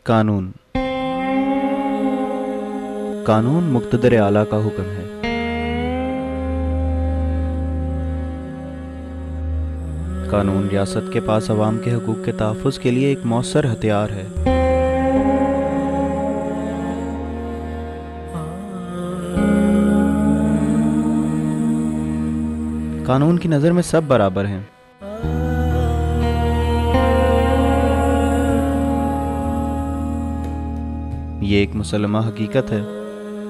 कानून। कानून मुक़्तदर आला का हुक्म है। कानून रियासत के पास अवाम के हकूक़ के तहफ़्फ़ुज़ के लिए एक मौसर हथियार है। कानून की नज़र में सब बराबर हैं। ये एक मुसल्लमा हकीकत है,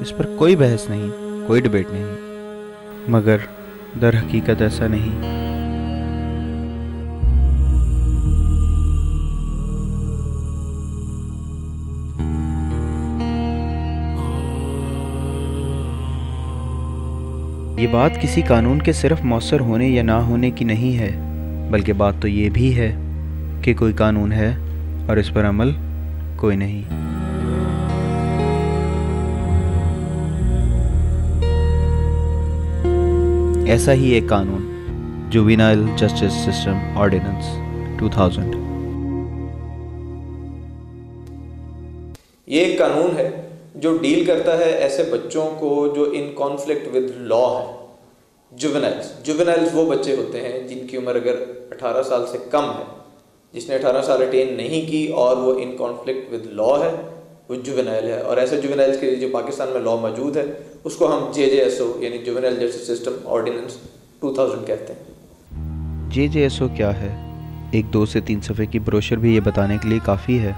इस पर कोई बहस नहीं, कोई डिबेट नहीं। मगर दर हकीकत ऐसा नहीं। ये बात किसी कानून के सिर्फ मौसर होने या ना होने की नहीं है, बल्कि बात तो ये भी है कि कोई कानून है और इस पर अमल कोई नहीं। ऐसा ही एक कानून जुवेनाइल जस्टिस सिस्टम ऑर्डिनेंस 2000। ये एक कानून है जो डील करता है ऐसे बच्चों को जो इन कॉन्फ्लिक्ट विद लॉ है। जुवेनाइल्स वो बच्चे होते हैं जिनकी उम्र अगर 18 साल से कम है, जिसने 18 साल अटेन नहीं की और वो इन कॉन्फ्लिक्ट विद लॉ है, वो जुवेनाइल है। और ऐसे जुवेनाइल्स के लिए जो पाकिस्तान में लॉ मौजूद है उसको हम JJSO यानी जुवेनाइल जस्टिस सिस्टम ऑर्डिनेंस 2000 कहते हैं। JJSO क्या है? एक 2 से 3 सफ़े की ब्रोशर भी ये बताने के लिए काफ़ी है।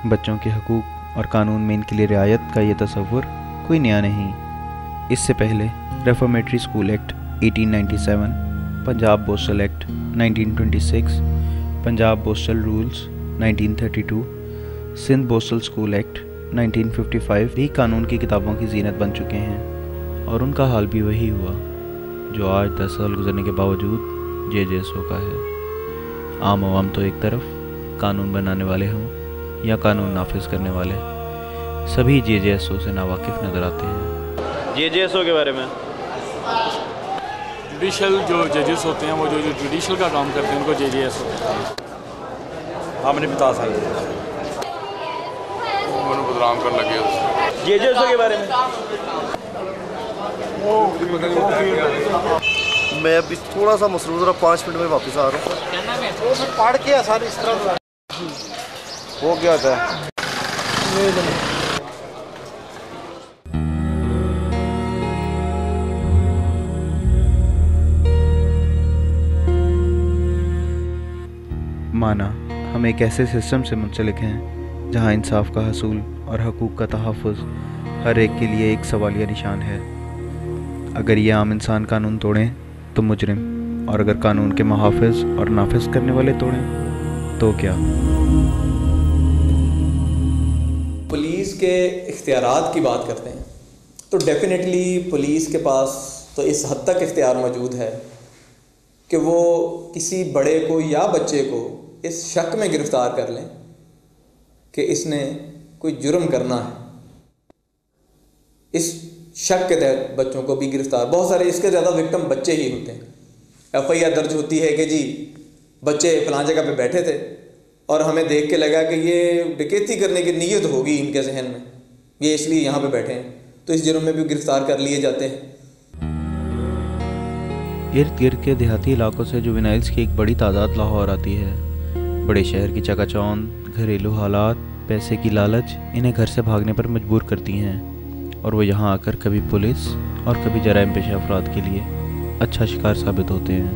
बच्चों के हकूक़ और कानून में इनके लिए रियायत का ये तसव्वुर कोई नया नहीं। इससे पहले reformatory school act 1897, Punjab postal act 1926, Punjab postal rules 1932, Sindh postal school act 1955 भी कानून की किताबों की जीनत बन चुके हैं। और उनका हाल भी वही हुआ जो आज 10 साल गुजरने के बावजूद JJSO का है। आम आवाम तो एक तरफ, कानून बनाने वाले हों या कानून नाफिज करने वाले, सभी JJSO से नावाकिफ नज़र आते हैं। JJSO के बारे में जुडिशल जो जजेस होते हैं, वो जो जुडिशल का काम करते हैं, उनको JJSO कहते हैं। हमने बता सकते बदनाम कर लगे JJSO के बारे में मैं अभी थोड़ा सा मसरूफ़ रहा, 5 मिनट में वापस आ रहा हूँ। तो पढ़ के आसानी इस तरह हो गया था। माना हम एक ऐसे सिस्टम से मुंसलिक हैं जहां इंसाफ का हसूल और हकूक़ का तहफ़्फ़ुज़ हर एक के लिए एक सवालिया निशान है। अगर ये आम इंसान कानून तोड़ें तो मुजरिम, और अगर कानून के मुहाफ़िज़ और नाफिज करने वाले तोड़ें तो क्या? पुलिस के इख्तियारात की बात करते हैं तो डेफिनेटली पुलिस के पास तो इस हद तक इख्तियार मौजूद है कि वो किसी बड़े को या बच्चे को इस शक में गिरफ़्तार कर लें कि इसने कोई जुर्म करना है। इस शक के तहत बच्चों को भी गिरफ़्तार, बहुत सारे इसके ज़्यादा विक्टिम बच्चे ही होते हैं। FIR दर्ज होती है कि जी बच्चे फलां जगह पे बैठे थे और हमें देख के लगा कि ये डकैती करने की नीयत होगी इनके जहन में, ये इसलिए यहाँ पे बैठे हैं, तो इस जुर्म में भी गिरफ़्तार कर लिए जाते हैं। इर्द गिर्द के देहाती इलाकों से जुवेनाइल्स की एक बड़ी तादाद लाहौर आती है। बड़े शहर की चकाचौंध, घरेलू हालात, पैसे की लालच इन्हें घर से भागने पर मजबूर करती हैं और वो यहाँ आकर कभी पुलिस और कभी जराइम पेशा अफराद के लिए अच्छा शिकार साबित होते हैं।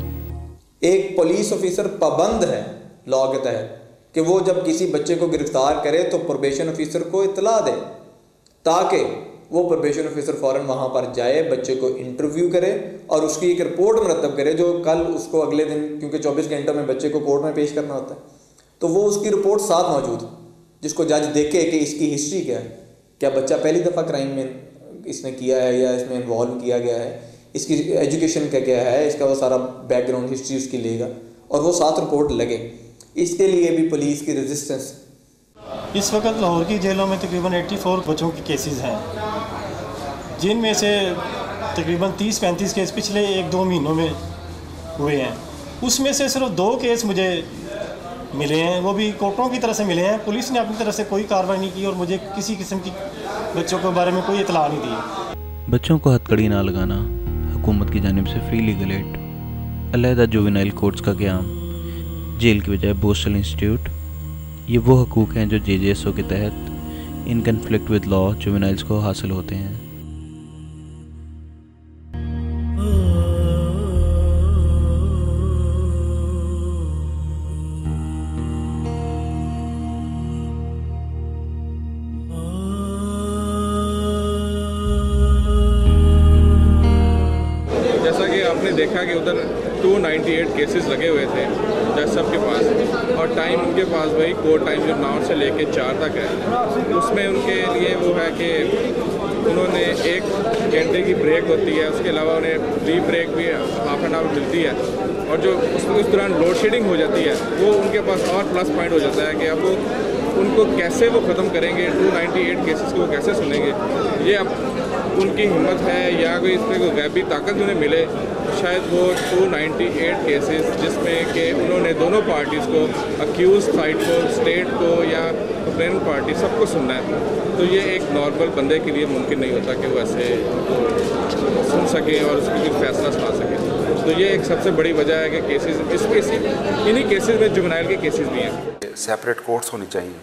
एक पुलिस ऑफिसर पाबंद है लॉ के तहत कि वो जब किसी बच्चे को गिरफ़्तार करे तो प्रोबेशन ऑफिसर को इतला दे, ताकि वो प्रोबेशन ऑफिसर फ़ौरन वहाँ पर जाए, बच्चे को इंटरव्यू करे और उसकी एक रिपोर्ट मुरतब करे जो कल उसको अगले दिन, क्योंकि 24 घंटों में बच्चे को कोर्ट में पेश करना होता है, तो वो उसकी रिपोर्ट साथ मौजूद, जिसको जज देखे कि इसकी हिस्ट्री क्या है, क्या बच्चा पहली दफ़ा क्राइम में इसने किया है या इसमें इन्वॉल्व किया गया है, इसकी एजुकेशन का क्या है, इसका वो सारा बैकग्राउंड हिस्ट्री उसकी लेगा और वो साथ रिपोर्ट लगे। इसके लिए भी पुलिस की रेजिस्टेंस। इस वक्त लाहौर की जेलों में तकरीबन 84 बच्चों के केसेस हैं, जिनमें से तकरीबन 30-35 केस पिछले 1-2 महीनों में हुए हैं। उसमें से सिर्फ 2 केस मुझे मिले हैं, वो भी कोर्टों की तरफ से मिले हैं। पुलिस ने अपनी तरफ से कोई कार्रवाई नहीं की और मुझे किसी किस्म की बच्चों के बारे में कोई इतला नहीं दी। बच्चों को हथकड़ी ना लगाना, हुकूमत की जानिब से फ्री लीगल एड, अलहदा जुवेनाइल कोर्ट्स का क़याम, जेल की बजाय बोस्टल इंस्टीट्यूट, ये वो हकूक़ हैं जो JJSO के तहत इन कन्फ्लिक्ट विद लॉ जुवेनाइल्स को हासिल होते हैं। जैसा कि आपने देखा कि उधर 298 केसेस लगे हुए थे जज साहब के पास, और टाइम उनके पास वही कोर्ट टाइम जो 9 से लेके 4 तक है। उसमें उनके लिए वो है कि उन्होंने 1 घंटे की ब्रेक होती है, उसके अलावा उन्हें टी ब्रेक भी हाफ एन आवर मिलती है, और जो उस दौरान लोड शेडिंग हो जाती है वो उनके पास और प्लस पॉइंट हो जाता है कि अब वो उनको कैसे वो ख़त्म करेंगे, 298 केसेस को वो कैसे सुनेंगे। ये अब उनकी हिम्मत है या कोई इसमें कोई गैबी ताकत उन्हें मिले, शायद वो 298 केसेस जिसमें कि उन्होंने दोनों पार्टीज़ को, अक्यूज साइड को, स्टेट को या कंप्लेनेंट पार्टी सबको सुनना है, तो ये एक नॉर्मल बंदे के लिए मुमकिन नहीं होता कि वो ऐसे सुन सकें और उसकी कोई फैसला सुना सकें। तो ये एक सबसे बड़ी वजह है कि केसेस इन्हीं केसेस में जुवेनाइल के केसेस भी हैं। सेपरेट कोर्ट्स होनी चाहिए,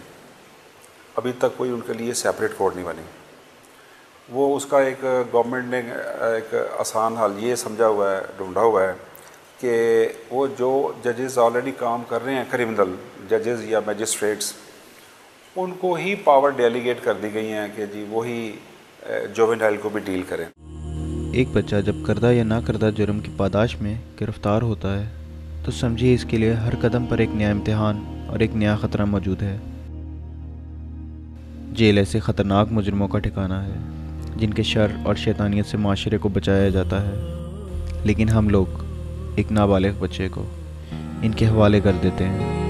अभी तक कोई उनके लिए सेपरेट कोर्ट नहीं बनी। वो उसका एक गवर्नमेंट ने एक आसान हल ये समझा हुआ है, ढूंढा हुआ है कि वो जो जजेस ऑलरेडी काम कर रहे हैं, क्रिमिनल जजेस या मजिस्ट्रेट्स, उनको ही पावर डेलीगेट कर दी गई हैं कि जी वही जुवेनाइल को भी डील करें। एक बच्चा जब करदा या ना करदा जुर्म की पादाश में गिरफ्तार होता है तो समझिए इसके लिए हर कदम पर एक नया इम्तिहान और एक नया ख़तरा मौजूद है। जेल ऐसे ख़तरनाक मुजरिमों का ठिकाना है जिनके शर और शैतानियत से माशरे को बचाया जाता है, लेकिन हम लोग एक नाबालिग बच्चे को इनके हवाले कर देते हैं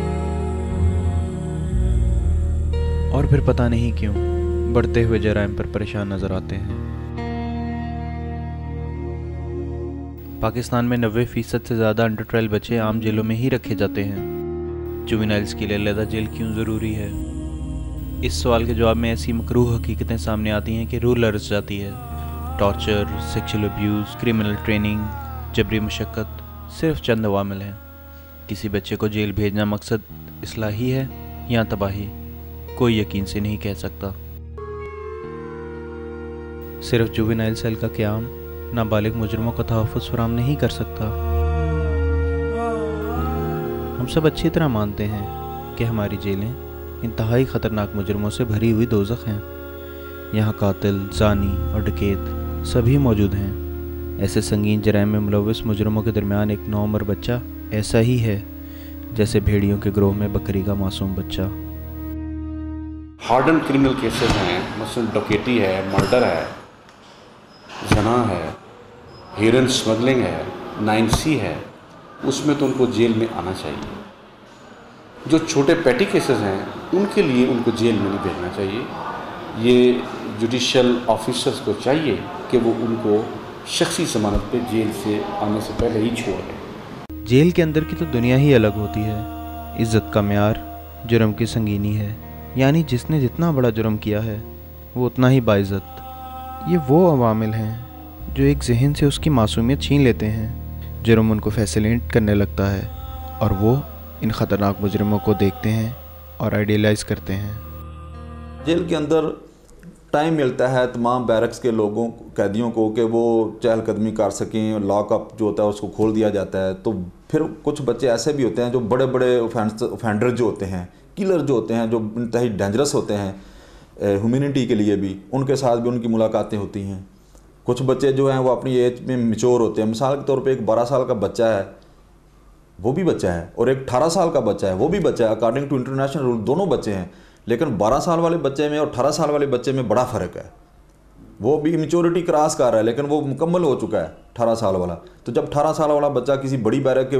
और फिर पता नहीं क्यों बढ़ते हुए जराइम पर परेशान नज़र आते हैं। पाकिस्तान में 90% से ज़्यादा अंडर ट्रायल बच्चे आम जेलों में ही रखे जाते हैं। जुवेनाइल्स के लिए अलग जेल क्यों ज़रूरी है? इस सवाल के जवाब में ऐसी मकरूह हकीकतें सामने आती हैं कि रूह लरज़ जाती है। Torture, sexual abuse, criminal training, जबरी मशक्क़त सिर्फ चंद अवामिल हैं। किसी बच्चे को जेल भेजना मकसद इस्लाही है या तबाही, कोई यकीन से नहीं कह सकता। सिर्फ जुवेनाइल सेल का क़याम नाबालिग मुजरिमों का तहफ़्फ़ुज़ फराहम नहीं कर सकता। हम सब अच्छी तरह मानते हैं कि हमारी जेलें इंतहाई ख़तरनाक मुजरिमों से भरी हुई दोज़ख हैं। यहाँ कातिल, ज़ानी और डकैत सभी मौजूद हैं। ऐसे संगीन जराइम में मुलव्वस मुजरिमों के दरमियान एक नौउम्र बच्चा ऐसा ही है जैसे भेड़ियों के ग्रोह में बकरी का मासूम बच्चा। हार्डन क्रिमिनल केसेस हैं, मसलन डकैती है, मर्डर है, जना है, हीरोइन स्मगलिंग है, 9C है, उसमें तो उनको जेल में आना चाहिए। जो छोटे पैटी केसेस हैं उनके लिए उनको जेल में नहीं भेजना चाहिए। ये जुडिशल ऑफिसर्स को चाहिए कि वो उनको शख्सी ज़मानत पे जेल से आने से पहले ही छोड़ दें। जेल के अंदर की तो दुनिया ही अलग होती है। इज़्ज़त का म्यार जुर्म की संगीनी है, यानी जिसने जितना बड़ा जुर्म किया है वो उतना ही बाइज़्ज़त। ये वो अवामिल हैं जो एक जहन से उसकी मासूमियत छीन लेते हैं। जुर्म उनको फैसिनेट करने लगता है और वो इन ख़तरनाक मुजरिमों को देखते हैं और आइडियलाइज़ करते हैं। जेल के अंदर टाइम मिलता है तमाम बैरक्स के लोगों कैदियों को कि वो चहलकदमी कर सकें, लॉकअप जो होता है उसको खोल दिया जाता है। तो फिर कुछ बच्चे ऐसे भी होते हैं जो बड़े बड़े ऑफेंडर जो होते हैं, किलर जो होते हैं, जो इंतहाई डेंजरस होते हैं ह्यूमैनिटी के लिए भी, उनके साथ भी उनकी मुलाकातें होती हैं। कुछ बच्चे जो हैं वो अपनी एज में मैच्योर होते हैं। मिसाल के तौर पे एक 12 साल का बच्चा है, वो भी बच्चा है, और एक 18 साल का बच्चा है, वो भी बच्चा है। अकॉर्डिंग टू इंटरनेशनल रूल दोनों बच्चे हैं, लेकिन 12 साल वाले बच्चे में और 18 साल वाले बच्चे में बड़ा फ़र्क है। वो भी मैच्योरिटी क्रॉस कर रहा है लेकिन वो मुकम्मल हो चुका है 18 साल वाला। तो जब 18 साल वाला बच्चा किसी बड़ी बैरक के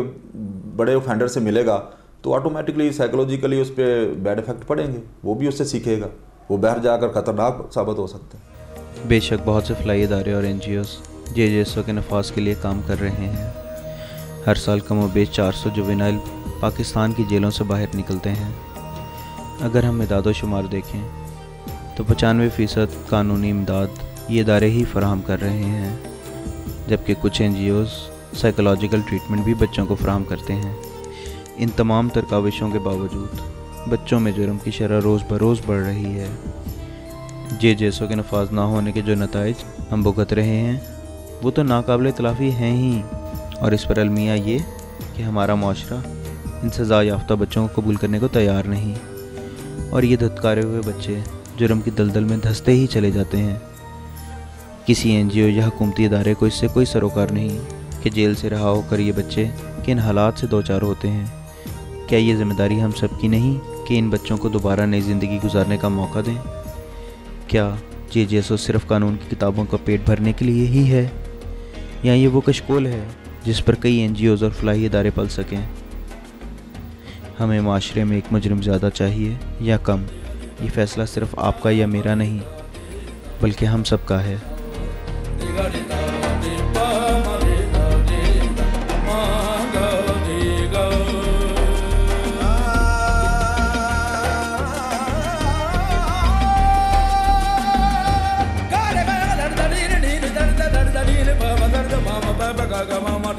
बड़े ऑफेंडर से मिलेगा तो ऑटोमेटिकली साइकोलॉजिकली उस पर बैड इफेक्ट पड़ेंगे, वो भी उससे सीखेगा, वो बाहर जाकर ख़तरनाक साबित हो सकते हैं। बेशक बहुत से फलाई इदारे और NGOs JJSO के नफाज के लिए काम कर रहे हैं। हर साल कम व बेश 400 जुवेनाइल पाकिस्तान की जेलों से बाहर निकलते हैं। अगर हम इदाद शुमार देखें तो 95% कानूनी इमदाद ये इदारे ही फराहम कर रहे हैं, जबकि कुछ NGOs साइकोलॉजिकल ट्रीटमेंट भी बच्चों को फराहम करते हैं। इन तमाम तरकाविशों के बावजूद बच्चों में जुर्म की शरह रोज़ बरोज़ बढ़ रही है। JJSO के नफाज ना होने के जो नताइज हम भुगत रहे हैं वो तो नाकाबिल तलाफ़ी हैं ही, और इस पर अलमिया ये कि हमारा माशरा इन सज़ा याफ्ता बच्चों को कबूल करने को तैयार नहीं, और ये धत्कारे हुए बच्चे जुर्म की दलदल में धंसते ही चले जाते हैं। किसी NGO या हुकूमती इदारे को इससे कोई सरोकार नहीं कि जेल से रहा होकर ये बच्चे किन हालात से दो चार होते हैं। क्या ये ज़िम्मेदारी हम सब की नहीं कि इन बच्चों को दोबारा नई ज़िंदगी गुजारने का मौका दें? क्या JJSO सिर्फ़ कानून की किताबों का पेट भरने के लिए ही है, या ये वो कशकोल है जिस पर कई NGOs और फलाही इदारे पल सकें? हमें माशरे में एक मुजरिम ज़्यादा चाहिए या कम, ये फ़ैसला सिर्फ़ आपका या मेरा नहीं बल्कि हम सब का है। Mama,